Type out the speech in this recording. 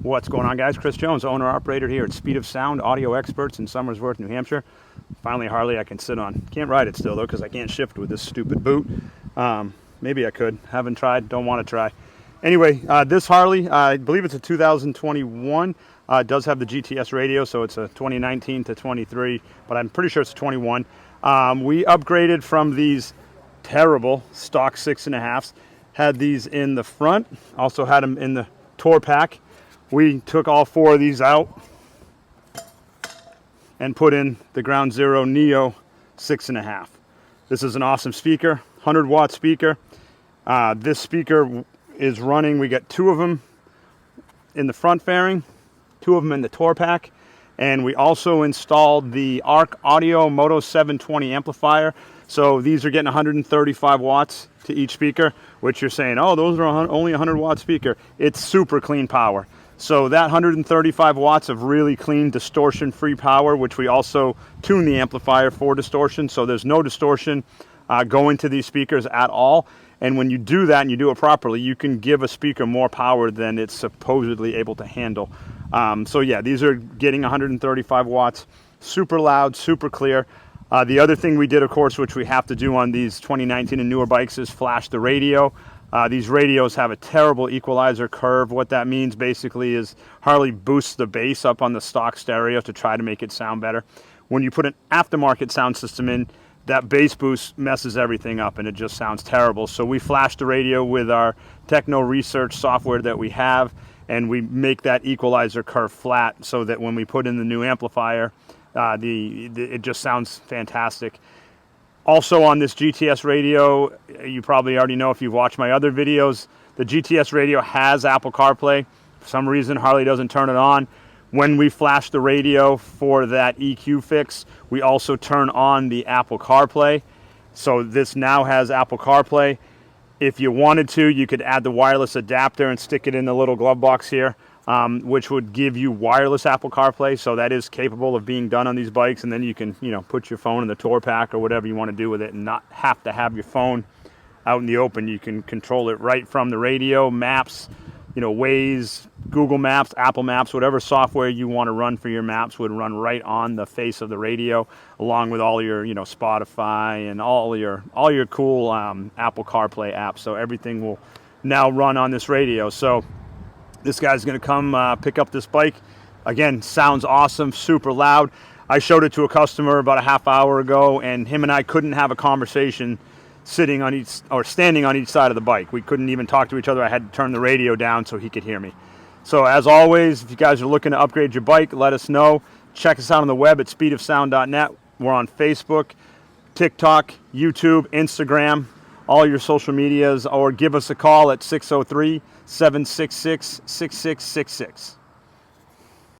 What's going on, guys? Chris Jones, owner-operator here at Speed of Sound Audio Experts in Somersworth, New Hampshire. Finally, a Harley I can sit on. Can't ride it still, though, because I can't shift with this stupid boot. Maybe I could. Haven't tried. Don't want to try. Anyway, this Harley, I believe it's a 2021. It does have the GTS radio, so it's a 2019 to 23, but I'm pretty sure it's a 21. We upgraded from these terrible stock 6.5s. Had these in the front, also had them in the tour pack. We took all 4 of these out and put in the Ground Zero Neo 6.5. This is an awesome speaker, 100-watt speaker. This speaker is running, we got 2 of them in the front fairing, 2 of them in the tour pack, and we also installed the ARC Audio Moto 720 amplifier. So these are getting 135 watts to each speaker, which you're saying, oh, those are only 100-watt speaker. It's super clean power. So that 135 watts of really clean distortion-free power, which we also tune the amplifier for distortion, so there's no distortion going to these speakers at all. And when you do that and you do it properly, you can give a speaker more power than it's supposedly able to handle. So yeah, these are getting 135 watts, super loud, super clear. The other thing we did, of course, which we have to do on these 2019 and newer bikes, is flash the radio. These radios have a terrible equalizer curve. What that means basically is Harley boosts the bass up on the stock stereo to try to make it sound better. When you put an aftermarket sound system in, that bass boost messes everything up and it just sounds terrible. So we flash the radio with our techno research software that we have, and we make that equalizer curve flat so that when we put in the new amplifier, it just sounds fantastic. Also on this GTS radio, you probably already know if you've watched my other videos, the GTS radio has Apple CarPlay. For some reason, Harley doesn't turn it on. When we flash the radio for that EQ fix, we also turn on the Apple CarPlay. So this now has Apple CarPlay. If you wanted to, you could add the wireless adapter and stick it in the little glove box here, which would give you wireless Apple CarPlay. So that is capable of being done on these bikes, and then you can, put your phone in the tour pack or whatever you want to do with it and not have to have your phone out in the open. You can control it right from the radio, maps, Waze, Google Maps, Apple Maps, whatever software you want to run for your maps would run right on the face of the radio, along with all your, Spotify and all your cool Apple CarPlay apps. So everything will now run on this radio. So this guy's going to come pick up this bike. Again, sounds awesome, super loud. I showed it to a customer about a half hour ago, and him and I couldn't have a conversation sitting on each or standing on each side of the bike. We couldn't even talk to each other. I had to turn the radio down so he could hear me. So as always, if you guys are looking to upgrade your bike, let us know. Check us out on the web at speedofsound.net. We're on Facebook, TikTok, YouTube, Instagram, all your social medias, or give us a call at 603-766-6666.